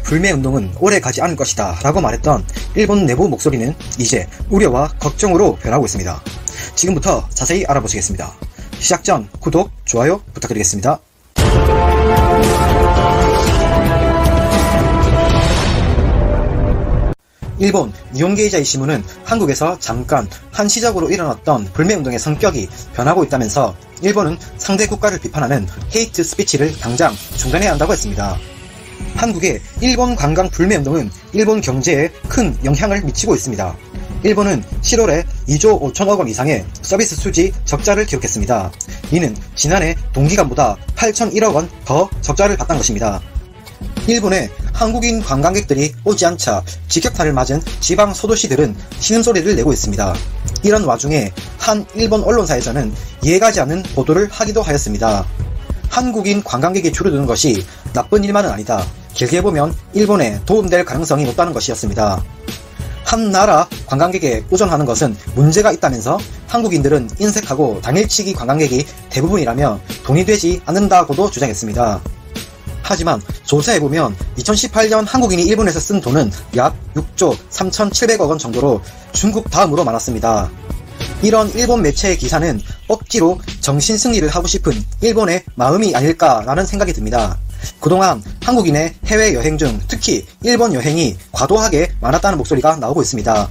불매운동은 오래 가지 않을 것이다 라고 말했던 일본 내부 목소리는 이제 우려와 걱정으로 변하고 있습니다. 지금부터 자세히 알아보시겠습니다. 시작 전 구독, 좋아요 부탁드리겠습니다. 일본 니혼게이자이 신문은 한국에서 잠깐 한시적으로 일어났던 불매운동의 성격이 변하고 있다면서 일본은 상대 국가를 비판하는 헤이트 스피치를 당장 중단해야 한다고 했습니다. 한국의 일본 관광 불매운동은 일본 경제에 큰 영향을 미치고 있습니다. 일본은 7월에 2조 5천억 원 이상의 서비스 수지 적자를 기록했습니다. 이는 지난해 동기간보다 8,001억 원 더 적자를 봤다는 것입니다. 일본에 한국인 관광객들이 오지 않자 직격탄을 맞은 지방 소도시들은 신음소리를 내고 있습니다. 이런 와중에 한 일본 언론사에서는 이해가지 않는 보도를 하기도 하였습니다. 한국인 관광객이 줄어드는 것이 나쁜 일만은 아니다. 길게 보면 일본에 도움될 가능성이 높다는 것이었습니다. 한 나라 관광객에 의존하는 것은 문제가 있다면서 한국인들은 인색하고 당일치기 관광객이 대부분이라며 돈이 되지 않는다고도 주장했습니다. 하지만 조사해보면 2018년 한국인이 일본에서 쓴 돈은 약 6조 3,700억 원 정도로 중국 다음으로 많았습니다. 이런 일본 매체의 기사는 억지로 정신승리를 하고 싶은 일본의 마음이 아닐까라는 생각이 듭니다. 그동안 한국인의 해외여행 중 특히 일본 여행이 과도하게 많았다는 목소리가 나오고 있습니다.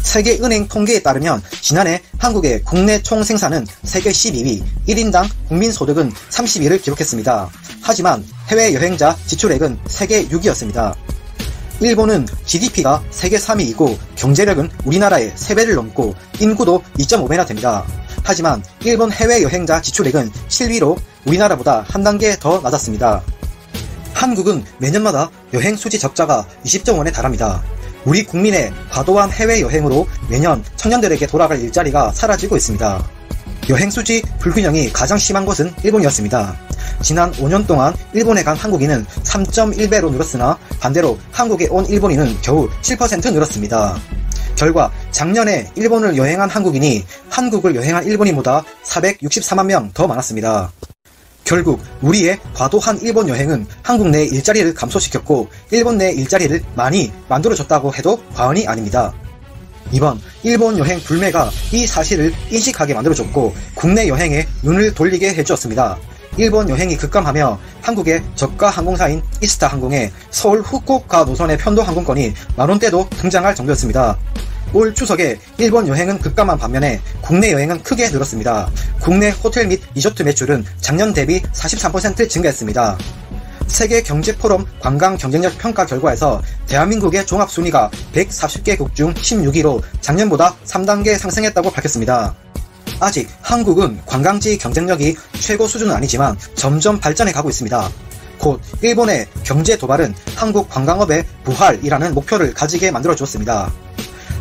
세계은행 통계에 따르면 지난해 한국의 국내 총생산은 세계 12위, 1인당 국민소득은 32를 기록했습니다. 하지만 해외여행자 지출액은 세계 6위였습니다. 일본은 GDP가 세계 3위이고 경제력은 우리나라의 3배를 넘고 인구도 2.5배나 됩니다. 하지만 일본 해외여행자 지출액은 7위로 우리나라보다 한 단계 더 낮았습니다. 한국은 매년마다 여행 수지 적자가 20조 원에 달합니다. 우리 국민의 과도한 해외여행으로 매년 청년들에게 돌아갈 일자리가 사라지고 있습니다. 여행수지 불균형이 가장 심한 곳은 일본이었습니다. 지난 5년 동안 일본에 간 한국인은 3.1배로 늘었으나 반대로 한국에 온 일본인은 겨우 7% 늘었습니다. 결과 작년에 일본을 여행한 한국인이 한국을 여행한 일본인보다 464만 명 더 많았습니다. 결국 우리의 과도한 일본 여행은 한국 내 일자리를 감소시켰고 일본 내 일자리를 많이 만들어줬다고 해도 과언이 아닙니다. 이번 일본 여행 불매가 이 사실을 인식하게 만들어줬고 국내 여행에 눈을 돌리게 해주었습니다. 일본 여행이 급감하며 한국의 저가 항공사인 이스타 항공의 서울 후쿠오카 노선의 편도 항공권이 만원대도 등장할 정도였습니다. 올 추석에 일본 여행은 급감한 반면에 국내 여행은 크게 늘었습니다. 국내 호텔 및 리조트 매출은 작년 대비 43% 증가했습니다. 세계경제포럼 관광경쟁력 평가 결과에서 대한민국의 종합순위가 140개국 중 16위로 작년보다 3단계 상승했다고 밝혔습니다. 아직 한국은 관광지 경쟁력이 최고 수준은 아니지만 점점 발전해 가고 있습니다. 곧 일본의 경제 도발은 한국 관광업의 부활이라는 목표를 가지게 만들어주었습니다.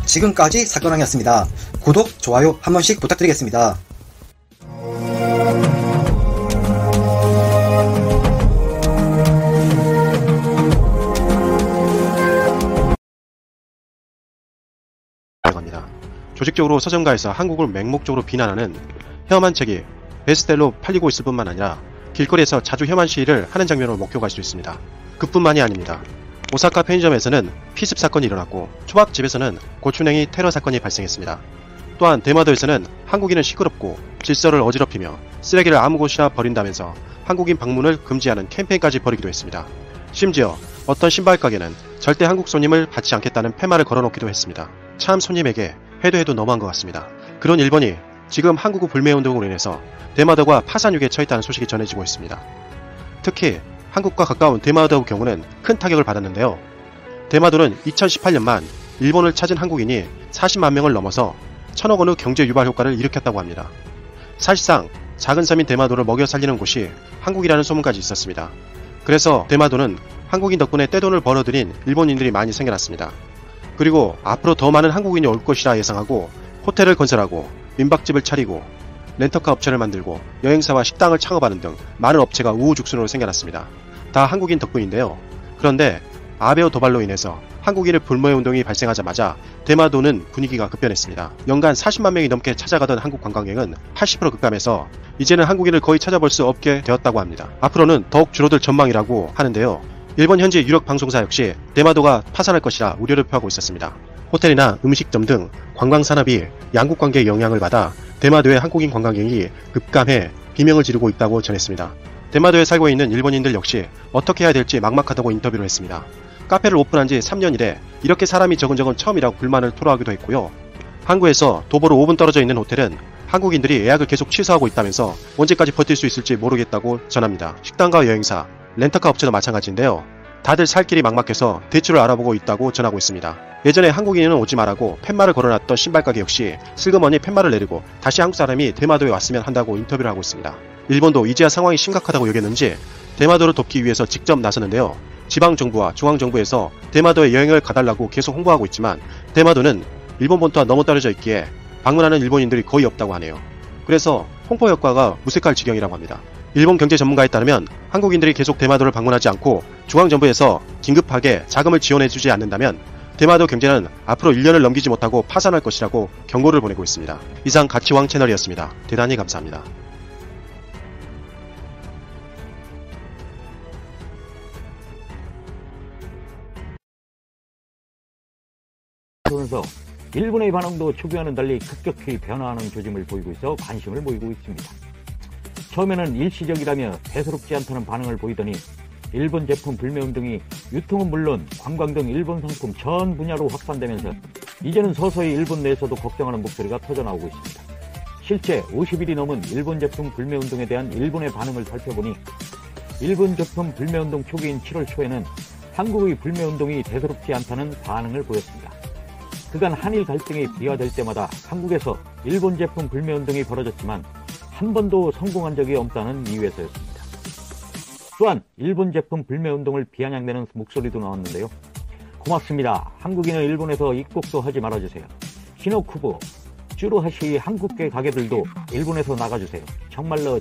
지금까지 사건왕이었습니다. 구독, 좋아요 한 번씩 부탁드리겠습니다. 조직적으로 서점가에서 한국을 맹목적으로 비난하는 혐한 책이 베스트셀러로 팔리고 있을 뿐만 아니라 길거리에서 자주 혐한 시위를 하는 장면으로 목격할 수 있습니다. 그뿐만이 아닙니다. 오사카 편의점에서는 피습 사건이 일어났고 초밥집에서는 고추냉이 테러 사건이 발생했습니다. 또한 대마도에서는 한국인은 시끄럽고 질서를 어지럽히며 쓰레기를 아무 곳이나 버린다면서 한국인 방문을 금지하는 캠페인까지 벌이기도 했습니다. 심지어 어떤 신발 가게는 절대 한국 손님을 받지 않겠다는 팻말을 걸어놓기도 했습니다. 참 손님에게 해도 너무한 것 같습니다. 그런 일본이 지금 한국 불매운동으로 인해서 대마도가 파산 위기에 처했다는 소식이 전해지고 있습니다. 특히 한국과 가까운 대마도의 경우는 큰 타격을 받았는데요. 대마도는 2018년만 일본을 찾은 한국인이 40만 명을 넘어서 1,000억 원의 경제 유발 효과를 일으켰다고 합니다. 사실상 작은 섬인 대마도를 먹여 살리는 곳이 한국이라는 소문까지 있었습니다. 그래서 대마도는 한국인 덕분에 떼돈을 벌어들인 일본인들이 많이 생겨났습니다. 그리고 앞으로 더 많은 한국인이 올 것이라 예상하고 호텔을 건설하고 민박집을 차리고 렌터카 업체를 만들고 여행사와 식당을 창업하는 등 많은 업체가 우후죽순으로 생겨났습니다. 다 한국인 덕분인데요. 그런데 아베의 도발로 인해서 한국인의 불매운동이 발생하자마자 대마도는 분위기가 급변했습니다. 연간 40만 명이 넘게 찾아가던 한국 관광객은 80% 급감해서 이제는 한국인을 거의 찾아볼 수 없게 되었다고 합니다. 앞으로는 더욱 줄어들 전망이라고 하는데요. 일본 현지 유력 방송사 역시 대마도가 파산할 것이라 우려를 표하고 있었습니다. 호텔이나 음식점 등 관광산업이 양국 관계에 영향을 받아 대마도의 한국인 관광객이 급감해 비명을 지르고 있다고 전했습니다. 대마도에 살고 있는 일본인들 역시 어떻게 해야 될지 막막하다고 인터뷰를 했습니다. 카페를 오픈한 지 3년 이래 이렇게 사람이 적은 적은 처음이라고 불만을 토로하기도 했고요. 항구에서 도보로 5분 떨어져 있는 호텔은 한국인들이 예약을 계속 취소하고 있다면서 언제까지 버틸 수 있을지 모르겠다고 전합니다. 식당과 여행사, 렌터카 업체도 마찬가지인데요. 다들 살 길이 막막해서 대출을 알아보고 있다고 전하고 있습니다. 예전에 한국인은 오지 말라고 팻말을 걸어놨던 신발가게 역시 슬그머니 팻말을 내리고 다시 한국 사람이 대마도에 왔으면 한다고 인터뷰를 하고 있습니다. 일본도 이제야 상황이 심각하다고 여겼는지 대마도를 돕기 위해서 직접 나서는데요. 지방정부와 중앙정부에서 대마도에 여행을 가달라고 계속 홍보하고 있지만 대마도는 일본 본토와 너무 떨어져 있기에 방문하는 일본인들이 거의 없다고 하네요. 그래서 홍보 효과가 무색할 지경이라고 합니다. 일본 경제 전문가에 따르면 한국인들이 계속 대마도를 방문하지 않고 중앙정부에서 긴급하게 자금을 지원해주지 않는다면 대마도 경제는 앞으로 1년을 넘기지 못하고 파산할 것이라고 경고를 보내고 있습니다. 이상 가치왕 채널이었습니다. 대단히 감사합니다. 그러면서 일본의 반응도 초기와는 달리 급격히 변화하는 조짐을 보이고 있어 관심을 모이고 있습니다. 처음에는 일시적이라며 대수롭지 않다는 반응을 보이더니 일본 제품 불매운동이 유통은 물론 관광 등 일본 상품 전 분야로 확산되면서 이제는 서서히 일본 내에서도 걱정하는 목소리가 터져나오고 있습니다. 실제 50일이 넘은 일본 제품 불매운동에 대한 일본의 반응을 살펴보니 일본 제품 불매운동 초기인 7월 초에는 한국의 불매운동이 대수롭지 않다는 반응을 보였습니다. 그간 한일 갈등이 비화될 때마다 한국에서 일본 제품 불매운동이 벌어졌지만 한 번도 성공한 적이 없다는 이유에서였습니다. 또한 일본 제품 불매운동을 비아냥대는 목소리도 나왔는데요. 고맙습니다. 한국인은 일본에서 입국도 하지 말아주세요. 히노쿠보, 쭈루하시 한국계 가게들도 일본에서 나가주세요. 정말로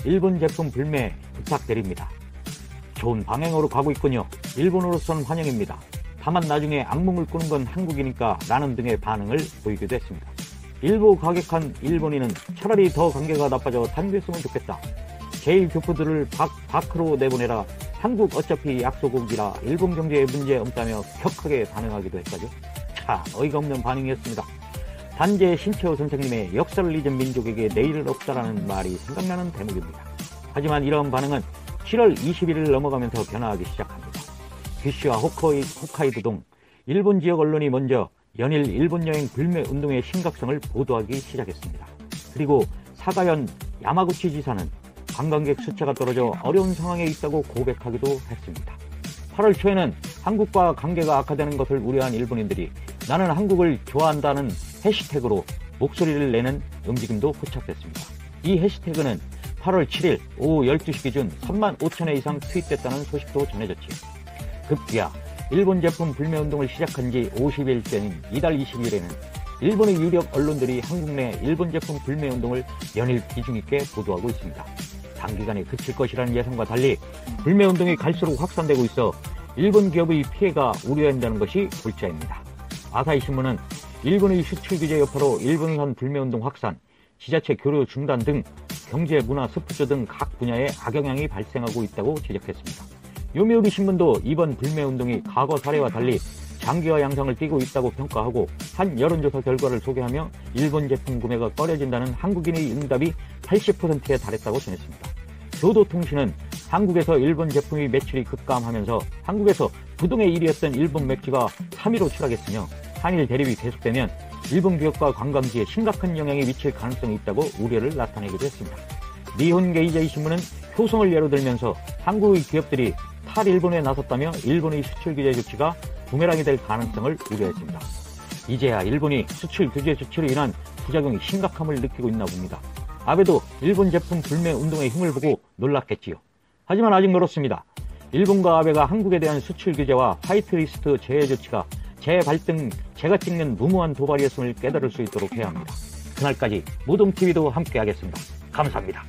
일본 제품 불매 부탁드립니다. 좋은 방향으로 가고 있군요. 일본으로서는 환영입니다. 다만 나중에 악몽을 꾸는 건 한국이니까 라는 등의 반응을 보이기도 했습니다. 일부 과격한 일본인은 차라리 더 관계가 나빠져 단죄했으면 좋겠다. 제1교포들을 밖으로 내보내라. 한국 어차피 약소국이라 일본 경제에 문제 없다며 격하게 반응하기도 했다죠. 자, 어이가 없는 반응이었습니다. 단재 신채호 선생님의 역사를 잊은 민족에게 내일은 없다라는 말이 생각나는 대목입니다. 하지만 이런 반응은 7월 20일을 넘어가면서 변화하기 시작합니다. 규슈와 홋카이도 등 일본 지역 언론이 먼저 연일 일본 여행 불매 운동의 심각성을 보도하기 시작했습니다. 그리고 사가현 야마구치 지사는 관광객 숫자가 떨어져 어려운 상황에 있다고 고백하기도 했습니다. 8월 초에는 한국과 관계가 악화되는 것을 우려한 일본인들이 나는 한국을 좋아한다는 해시태그로 목소리를 내는 움직임도 포착됐습니다. 이 해시태그는 8월 7일 오후 12시 기준 3만 5천회 이상 트윗됐다는 소식도 전해졌지요. 급기야 일본 제품 불매운동을 시작한 지 50일째인 이달 20일에는 일본의 유력 언론들이 한국 내 일본 제품 불매운동을 연일 비중있게 보도하고 있습니다. 단기간에 그칠 것이라는 예상과 달리 불매운동이 갈수록 확산되고 있어 일본 기업의 피해가 우려된다는 것이 골자입니다. 아사히신문은 일본의 수출 규제 여파로 일본산 불매운동 확산, 지자체 교류 중단 등 경제, 문화, 스포츠 등 각 분야에 악영향이 발생하고 있다고 지적했습니다. 요미우리 신문도 이번 불매운동이 과거 사례와 달리 장기화 양상을 띠고 있다고 평가하고 한 여론조사 결과를 소개하며 일본 제품 구매가 꺼려진다는 한국인의 응답이 80%에 달했다고 전했습니다. 교도통신은 한국에서 일본 제품의 매출이 급감하면서 한국에서 부동의 1위였던 일본 맥주가 3위로 추락했으며 한일 대립이 계속되면 일본 기업과 관광지에 심각한 영향이 미칠 가능성이 있다고 우려를 나타내기도 했습니다. 니혼게이저이 신문은 효성을 예로 들면서 한국의 기업들이 탈일본에 나섰다며 일본의 수출 규제 조치가 부메랑이 될 가능성을 우려했습니다. 이제야 일본이 수출 규제 조치로 인한 부작용이 심각함을 느끼고 있나 봅니다. 아베도 일본 제품 불매 운동의 힘을 보고 놀랐겠지요. 하지만 아직 멀었습니다. 일본과 아베가 한국에 대한 수출 규제와 화이트리스트 제외 조치가 재발등 제가 찍는 무모한 도발이었음을 깨달을 수 있도록 해야 합니다. 그날까지 무동TV도 함께하겠습니다. 감사합니다.